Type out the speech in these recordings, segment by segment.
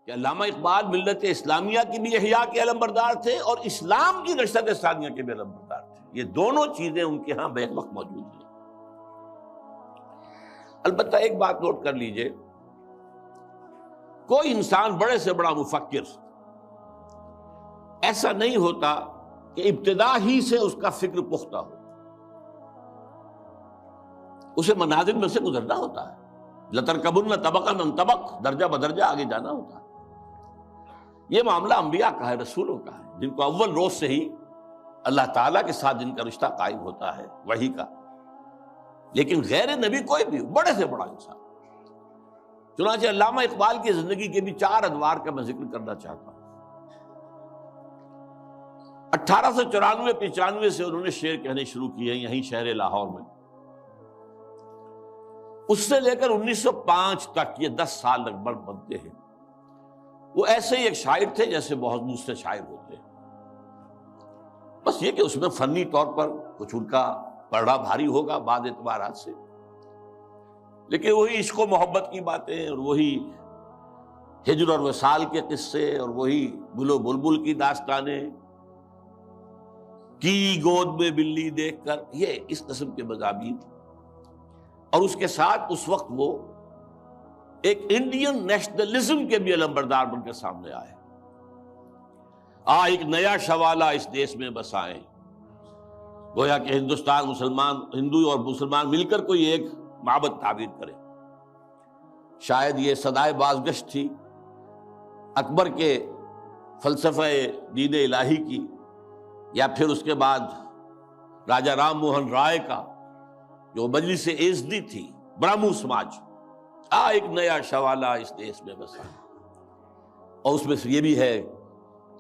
کہ علامہ اقبال ملت اسلامیہ کی بھی احیاء کے علمبردار تھے اور اسلام کی نشست ثانیہ کے بھی علمبردار تھے. یہ دونوں چیزیں ان کے ہاں بیک وقت موجود ہیں. البتہ ایک بات نوٹ کر لیجئے، کوئی انسان بڑے سے بڑا مفکر ایسا نہیں ہوتا کہ ابتدا ہی سے اس کا فکر پختہ ہو. اسے منازل میں سے گزرنا ہوتا ہے. لَتَرْكَبُنَّ طَبَقًا عَنْ طَبَقٍ، درجہ بدرجہ آگے جانا ہوتا ہے. یہ معاملہ انبیاء کا ہے، رسولوں کا ہے، جن کو اول روز سے ہی اللہ تعالیٰ کے ساتھ جن کا رشتہ قائم ہوتا ہے وحی کا. لیکن غیر نبی کوئی بھی بڑے سے بڑا انسان. چنانچہ علامہ اقبال کی زندگی کے بھی 4 ادوار کا میں ذکر کرنا چاہتا ہوں. 1894-95 سے انہوں نے شعر کہنے شروع کیے ہیں یہیں شہر لاہور میں. اس سے لے کر 1905 تک یہ 10 سال لگ بھگ بنتے ہیں. وہ ایسے ہی ایک شاعر تھے جیسے بہت دوسرے شاعر ہوتے ہیں، بس یہ کہ اس میں فنی طور پر کچھ ان کا پڑھا بھاری ہوگا بعض اعتبارات سے، لیکن وہی عشق و محبت کی باتیں اور وہی ہجر اور وصال کے قصے اور وہی گل و بلبل کی داستانیں، کی گود میں بلی دیکھ کر، یہ اس قسم کے مضامین. اور اس کے ساتھ اس وقت وہ ایک انڈین نیشنلزم کے بھی علمبردار بن کے سامنے آئے. ایک نیا شوالہ اس دیش میں بسائیں، گویا کہ ہندوستان مسلمان، ہندو اور مسلمان مل کر کوئی ایک معبد تعبیر کرے. شاید یہ صدائے بازگشت تھی اکبر کے فلسفہ دین الہی کی، یا پھر اس کے بعد راجہ رام موہن رائے کا جو مجلس ایزدی تھی، برہمو سماج. ایک نیا شوالہ اس دیش میں بسا. اور اس میں سے یہ بھی ہے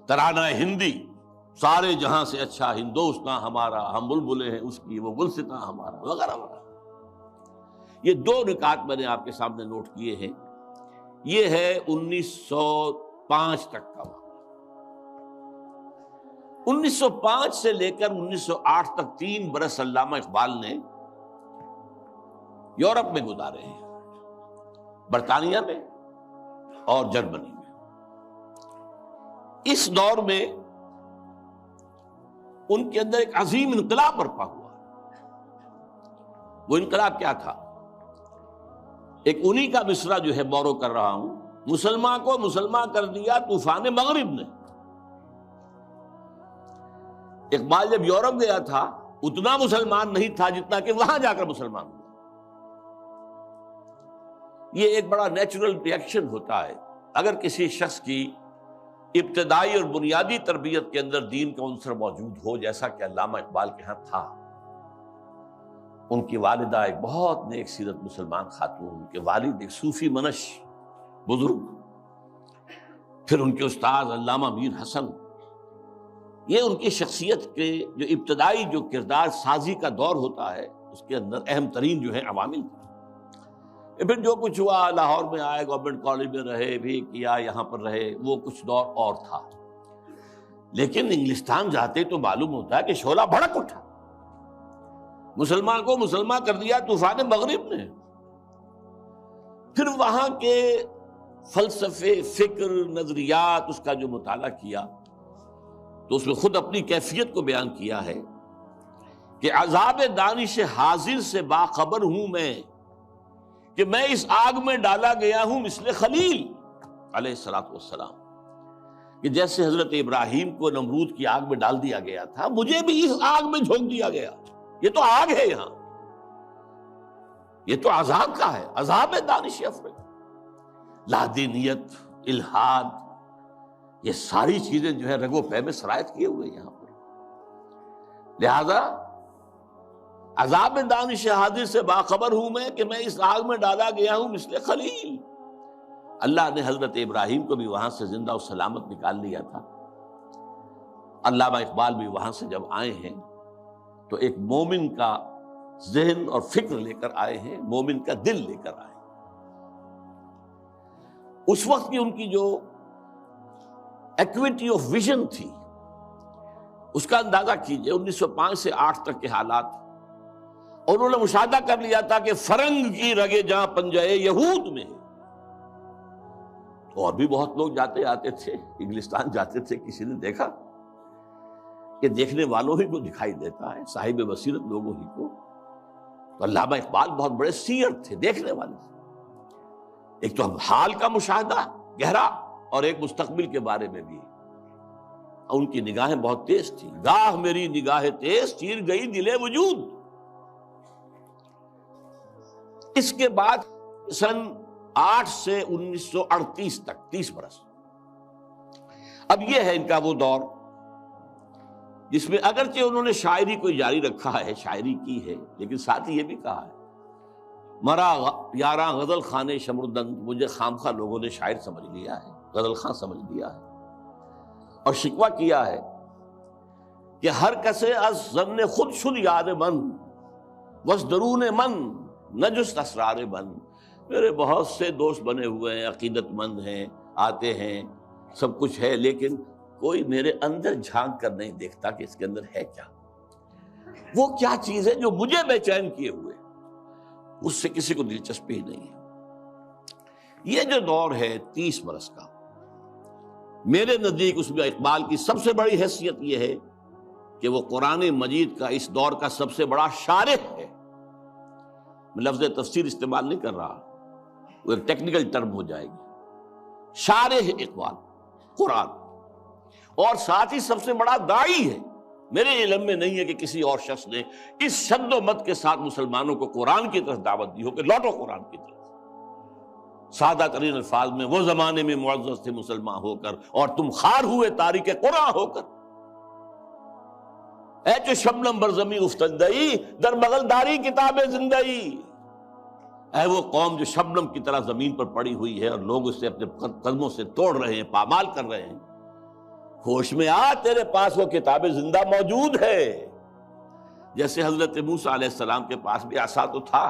ترانہ ہندی، سارے جہاں سے اچھا ہندوستاں ہمارا، ہم بلبلیں ہیں اس کی، وہ گلستاں ہمارا، وغیرہ وغیرہ. یہ 2 نکات میں نے آپ کے سامنے نوٹ کیے ہیں. یہ ہے 1905 تک کا وقت. 1905 سے لے کر 1908 تک 3 برس علامہ اقبال نے یورپ میں گزارے ہیں، برطانیہ میں اور جرمنی میں. اس دور میں ان کے اندر ایک عظیم انقلاب برپا ہوا. وہ انقلاب کیا تھا؟ ایک انہی کا مصرع جو ہے بورو کر رہا ہوں، مسلمان کو مسلمان کر دیا طوفان مغرب نے. اقبال جب یورپ گیا تھا اتنا مسلمان نہیں تھا جتنا کہ وہاں جا کر مسلمان ہوا. یہ ایک بڑا نیچرل ریئیکشن ہوتا ہے اگر کسی شخص کی ابتدائی اور بنیادی تربیت کے اندر دین کا عنصر موجود ہو، جیسا کہ علامہ اقبال کے ہاں تھا. ان کی والدہ ایک بہت نیک سیرت مسلمان خاتون، ان کے والد ایک صوفی منش بزرگ، پھر ان کے استاد علامہ میر حسن. یہ ان کی شخصیت کے جو ابتدائی جو کردار سازی کا دور ہوتا ہے اس کے اندر اہم ترین جو ہے عوامل. پھر جو کچھ ہوا، لاہور میں آئے، گورنمنٹ کالج میں رہے بھی کیا، یہاں پر رہے، وہ کچھ دور اور تھا. لیکن انگلستان جاتے تو معلوم ہوتا ہے کہ شعلہ بھڑک اٹھا. مسلمان کو مسلمان کر دیا طوفان مغرب نے. پھر وہاں کے فلسفے، فکر، نظریات، اس کا جو مطالعہ کیا تو اس میں خود اپنی کیفیت کو بیان کیا ہے کہ عذاب دانش حاضر سے باخبر ہوں میں کہ میں اس آگ میں ڈالا گیا ہوں مثل خلیل علیہ الصلوۃ والسلام. کہ جیسے حضرت ابراہیم کو نمرود کی آگ میں ڈال دیا گیا تھا، مجھے بھی اس آگ میں جھونک دیا گیا. یہ تو آگ ہے، یہاں یہ تو عذاب کا ہے، عذاب دانش افرے. لادینیت، الحاد، یہ ساری چیزیں جو ہے رگ و پے میں سرایت کیے ہوئے یہاں پر. لہذا عذاب دانش حاضر سے باخبر ہوں میں کہ میں اس آگ میں ڈالا گیا ہوں مثل خلیل. اللہ نے حضرت ابراہیم کو بھی وہاں سے زندہ و سلامت نکال لیا تھا. علامہ اقبال بھی وہاں سے جب آئے ہیں تو ایک مومن کا ذہن اور فکر لے کر آئے ہیں، مومن کا دل لے کر آئے. اس وقت کی ان کی جو ایکویٹی آف ویژن تھی اس کا اندازہ کیجئے. 1905 سے 8 تک کے حالات، اور انہوں نے مشاہدہ کر لیا تھا کہ فرنگ کی رگے جہاں پنجے یہود میں، اور بھی بہت لوگ جاتے آتے تھے، انگلستان جاتے تھے، کسی نے دیکھا کہ دیکھنے والوں ہی کو دکھائی دیتا ہے، صاحب بصیرت لوگوں ہی کو. تو علامہ اقبال بہت بڑے سیر تھے، دیکھنے والے تھے. ایک تو حال کا مشاہدہ گہرا اور ایک مستقبل کے بارے میں بھی. ان کی نگاہیں بہت تیز تھی. گاہ میری نگاہ تیز چیر گئی دل وجود. اس کے بعد سن 8 سے 1938 تک 30 برس. اب یہ ہے ان کا وہ دور جس میں اگرچہ انہوں نے شاعری کو جاری رکھا ہے، شاعری کی ہے، لیکن ساتھ ہی یہ بھی کہا ہے مرا یاراں غزل خانے شمردند، مجھے خامخواہ لوگوں نے شاعر سمجھ لیا ہے، غزل خاں سمجھ لیا ہے. اور شکوہ کیا ہے کہ ہر کسے از ظن خود شد یاد من وز درون من نجست اسرار من. میرے بہت سے دوست بنے ہوئے ہیں، عقیدت مند ہیں، آتے ہیں، سب کچھ ہے، لیکن کوئی میرے اندر جھانک کر نہیں دیکھتا کہ اس کے اندر ہے کیا، وہ کیا چیز ہے جو مجھے بے چین کیے ہوئے. اس سے کسی کو دلچسپی ہی نہیں ہے. یہ جو دور ہے 30 برس کا، میرے نزدیک اس میں اقبال کی سب سے بڑی حیثیت یہ ہے کہ وہ قرآن مجید کا اس دور کا سب سے بڑا شارح ہے. میں لفظ تفسیر استعمال نہیں کر رہا، وہ ایک ٹیکنیکل ٹرم ہو جائے گی. شارح اقبال قرآن، اور ساتھ ہی سب سے بڑا داعی ہے. میرے علم میں نہیں ہے کہ کسی اور شخص نے اس شد و مت کے ساتھ مسلمانوں کو قرآن کی طرف دعوت دی ہو کہ لوٹو قرآن کی طرف. سادہ ترین الفاظ میں وہ زمانے میں معزز تھے مسلمان ہو کر اور تم خار ہوئے تاریک قرآن ہو کر. اے جو شبنم بر زمیں افتندئی در بغل داری کتاب زندئی. اے وہ قوم جو شبنم کی طرح زمین پر پڑی ہوئی ہے اور لوگ اسے اپنے قدموں سے توڑ رہے ہیں، پامال کر رہے ہیں، ہوش میں آ، تیرے پاس وہ کتاب زندہ موجود ہے. جیسے حضرت موسیٰ علیہ السلام کے پاس بھی عصا تو تھا،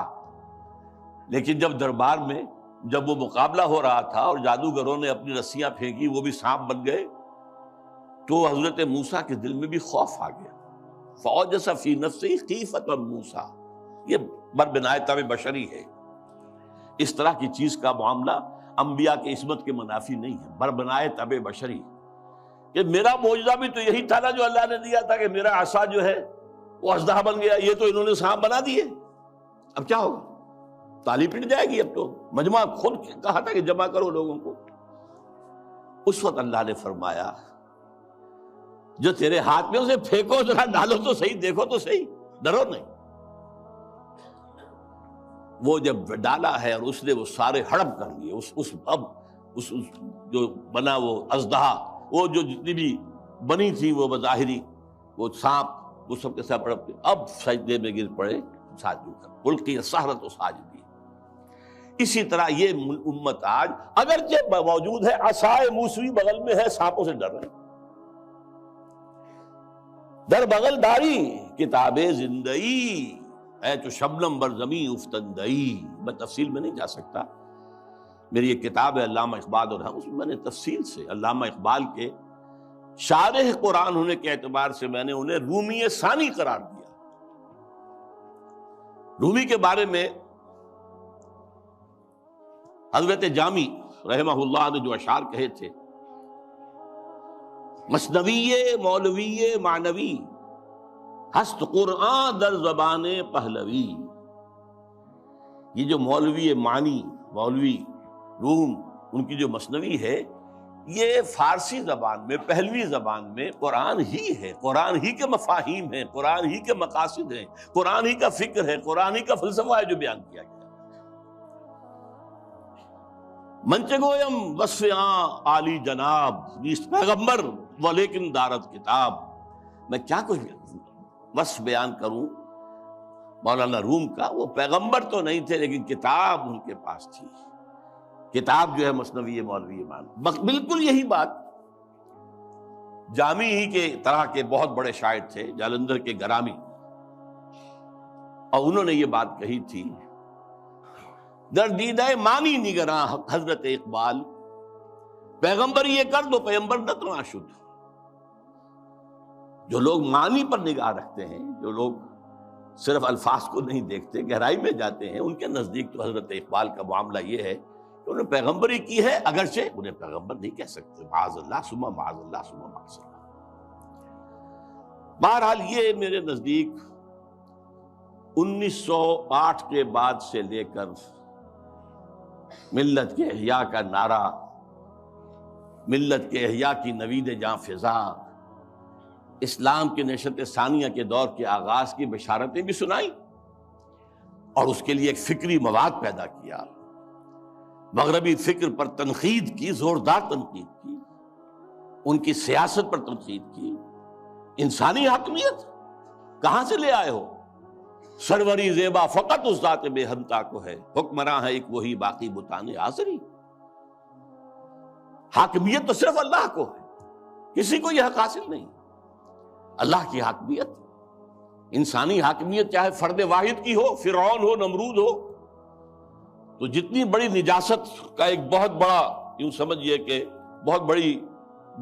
لیکن جب دربار میں جب وہ مقابلہ ہو رہا تھا اور جادوگروں نے اپنی رسیاں پھینکی، وہ بھی سانپ بن گئے، تو حضرت موسیٰ کے دل میں بھی خوف آ گیا. فَأَوْجَسَ فِي نَفْسِهِ خِیفَةً موسیٰ. یہ بربنائے طبع بشری ہے. اس طرح کی چیز کا معاملہ انبیاء کے عصمت کے منافی نہیں ہے، بربنائے طبع بشری. کہ میرا معجزہ بھی تو یہی تھا نا جو اللہ نے دیا تھا کہ میرا عصا جو ہے وہ اژدہا بن گیا، یہ تو انہوں نے سانپ بنا دیے، اب کیا ہوگا؟ تالی پٹ جائے گی. اب تو مجمع خود کہا تھا کہ جمع کرو لوگوں کو. اس وقت اللہ نے فرمایا جو تیرے ہاتھ میں اسے پھینکو، ذرا ڈالو تو صحیح، دیکھو تو صحیح، ڈرو نہیں. وہ جب ڈالا ہے اور اس نے وہ سارے ہڑپ کر لیے، اس جو بنا وہ اژدہا، وہ جو جتنی بھی بنی تھی وہ بظاہری وہ سانپ، وہ سب کے ساتھ ہڑپ کے اب سجدے میں گر پڑے ساجدوں کر، القی السحرۃ ساجدین. اسی طرح یہ امت آج اگرچہ موجود ہے، عصائے موسوی بغل میں ہے، سانپوں سے ڈر رہے، در بغل داری کتاب زندئی. اے تو شبنم بر زمیں افتندئی. میں تفصیل میں نہیں جا سکتا، میری ایک کتاب ہے علامہ اقبال اور اس میں میں نے تفصیل سے علامہ اقبال کے شارح قرآن ہونے کے اعتبار سے میں نے انہیں رومی ثانی قرار دیا. رومی کے بارے میں حضرت جامی رحمہ اللہ نے جو اشعار کہے تھے، مثنوی مولوی معنوی ہست قرآن در زبان پہلوی. یہ جو مولوی معنی، مولوی روم، ان کی جو مثنوی ہے، یہ فارسی زبان میں، پہلوی زبان میں قرآن ہی ہے، قرآن ہی کے مفاہیم ہیں، قرآن ہی کے مقاصد ہیں، قرآن ہی کا فکر ہے، قرآن ہی کا فلسفہ ہے جو بیان کیا گیا. منچ گویم وصف عالی جناب نیست پیغمبر ولیکن دارت کتاب. میں کیا کچھ وصف بیان کروں مولانا روم کا، وہ پیغمبر تو نہیں تھے لیکن کتاب ان کے پاس تھی. کتاب جو ہے مثنوی مولوی مان. بالکل یہی بات جامی ہی کے طرح کے بہت بڑے شاعر تھے، جالندھر کے گرامی، اور انہوں نے یہ بات کہی تھی، در دیدہ مانی نگراں حضرت اقبال، پیغمبر یہ کر دو پیغمبر نتنا شد. جو لوگ معنی پر نگاہ رکھتے ہیں، جو لوگ صرف الفاظ کو نہیں دیکھتے، گہرائی میں جاتے ہیں، ان کے نزدیک تو حضرت اقبال کا معاملہ یہ ہے کہ انہوں نے پیغمبری کی ہے، اگرچہ انہیں پیغمبر نہیں کہہ سکتے، معاذ اللہ ثم معاذ اللہ ثم معاذ اللہ۔ بہرحال یہ میرے نزدیک 1908 کے بعد سے لے کر ملت کے احیاء کا نعرہ، ملت کے احیاء کی نوید جاں فضا، اسلام کے نشأت ثانیہ کے دور کے آغاز کی بشارتیں بھی سنائیں، اور اس کے لیے ایک فکری مواد پیدا کیا، مغربی فکر پر تنقید کی، زوردار تنقید کی، ان کی سیاست پر تنقید کی۔ انسانی حاکمیت کہاں سے لے آئے ہو؟ سروری زیبا فقط اس ذات بے ہمتا کو ہے، حکمراں ہے ایک وہی باقی بتانے آزری۔ حاکمیت تو صرف اللہ کو ہے، کسی کو یہ حق حاصل نہیں، اللہ کی حاکمیت۔ انسانی حاکمیت چاہے فرد واحد کی ہو، فرعون ہو، نمرود ہو، تو جتنی بڑی نجاست کا ایک بہت بڑا، یوں سمجھئے کہ بہت بڑی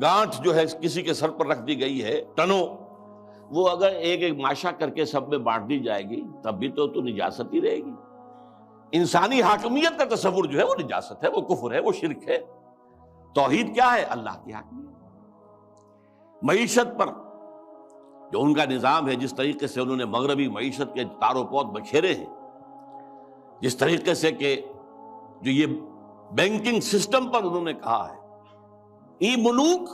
گانٹھ جو ہے کسی کے سر پر رکھ دی گئی ہے، ٹنوں، وہ اگر ایک ایک ماشا کر کے سب میں بانٹ دی جائے گی تب بھی تو نجاست ہی رہے گی۔ انسانی حاکمیت کا تصور جو ہے وہ نجاست ہے، وہ کفر ہے، وہ شرک ہے۔ توحید کیا ہے؟ اللہ کی حاکمیت۔ معیشت پر جو ان کا نظام ہے، جس طریقے سے انہوں نے مغربی معیشت کے تار و پود بکھیرے ہیں، جس طریقے سے کہ جو یہ بینکنگ سسٹم پر انہوں نے کہا ہے، ای ملوک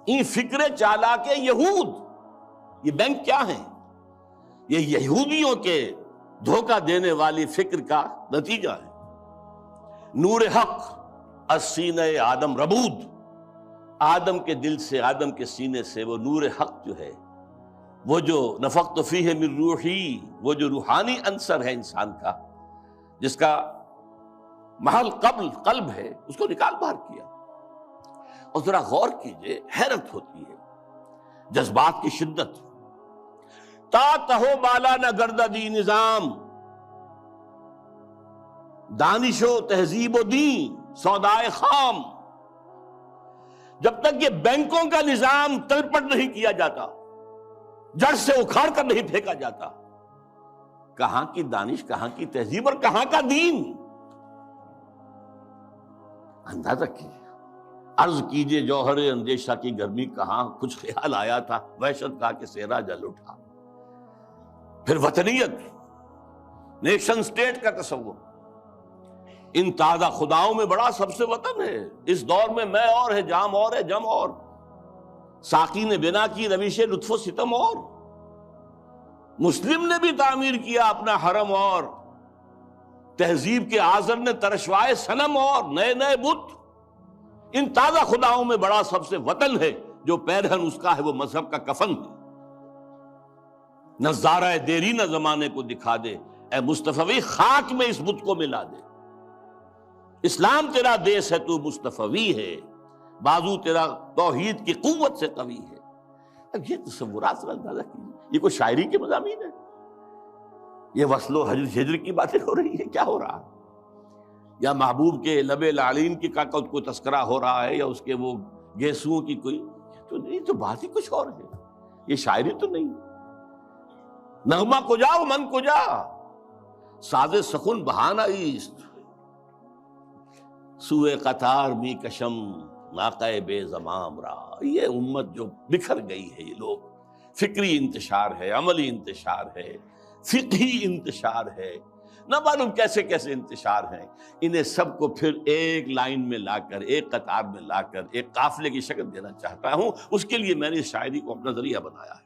ای فکر چالاک یہود، یہ بینک کیا ہیں؟ یہ یہودیوں کے دھوکہ دینے والی فکر کا نتیجہ ہے۔ نور حق السینہ آدم ربود، آدم کے دل سے، آدم کے سینے سے وہ نور حق جو ہے، وہ جو نفخت فیہ من روحی، وہ جو روحانی عنصر ہے انسان کا، جس کا محل قلب ہے، اس کو نکال باہر کیا۔ اور ذرا غور کیجئے، حیرت ہوتی ہے جذبات کی شدت۔ تا تہو بالا نہ گردہ دی نظام، دانش و تہذیب و دین سودائے خام۔ جب تک یہ بینکوں کا نظام تلپٹ نہیں کیا جاتا، جڑ سے اکھاڑ کر نہیں پھینکا جاتا، کہاں کی دانش، کہاں کی تہذیب اور کہاں کا دین؟ اندازہ کیجیے، عرض کیجیے جوہر اندیشہ کی گرمی کہاں، کچھ خیال آیا تھا، وحشت کا کہ صحرا جل اٹھا۔ پھر وطنیت، نیشن سٹیٹ کا تصور، ان تازہ خداؤں میں بڑا سب سے وطن ہے۔ اس دور میں میں اور ہے، جام اور ہے، جم اور، ساقی نے بنا کی روش لطف و ستم اور، مسلم نے بھی تعمیر کیا اپنا حرم اور، تہذیب کے آزر نے ترشوائے صنم اور، نئے نئے بت۔ ان تازہ خداؤں میں بڑا سب سے وطن ہے، جو پیرہن اس کا ہے وہ مذہب کا کفن ہے۔ نظارہ دیری نہ زمانے کو دکھا دے، اے مصطفی خاک میں اس بت کو ملا دے۔ اسلام تیرا دیس ہے، تو مصطفی ہے، بازو تیرا توحید کی قوت سے قوی ہے۔ اب یہ تصورات سے اندازہ کیجیے، یہ کوئی شاعری کے مضامین ہے؟ یہ وصل و ہجر کی باتیں ہو رہی ہے؟ کیا ہو رہا ہے؟ یا محبوب کے لب لعلین کی کا کوئی تذکرہ ہو رہا ہے، یا اس کے وہ گیسوؤں کی کوئی، تو نہیں، تو بات ہی کچھ اور ہے، یہ شاعری تو نہیں۔ نغمہ کجا و من کجا، ساز سخن بہانہ ایست، سوئے قطار می کشم ناقہ بے زمام را۔ یہ امت جو بکھر گئی ہے، یہ لوگ، فکری انتشار ہے، عملی انتشار ہے، فقہی انتشار ہے، نہ معلوم کیسے کیسے انتشار ہیں، انہیں سب کو پھر ایک لائن میں لا کر، ایک قطار میں لا کر، ایک قافلے کی شکل دینا چاہتا ہوں۔ اس کے لیے میں نے اس شاعری کو اپنا ذریعہ بنایا ہے۔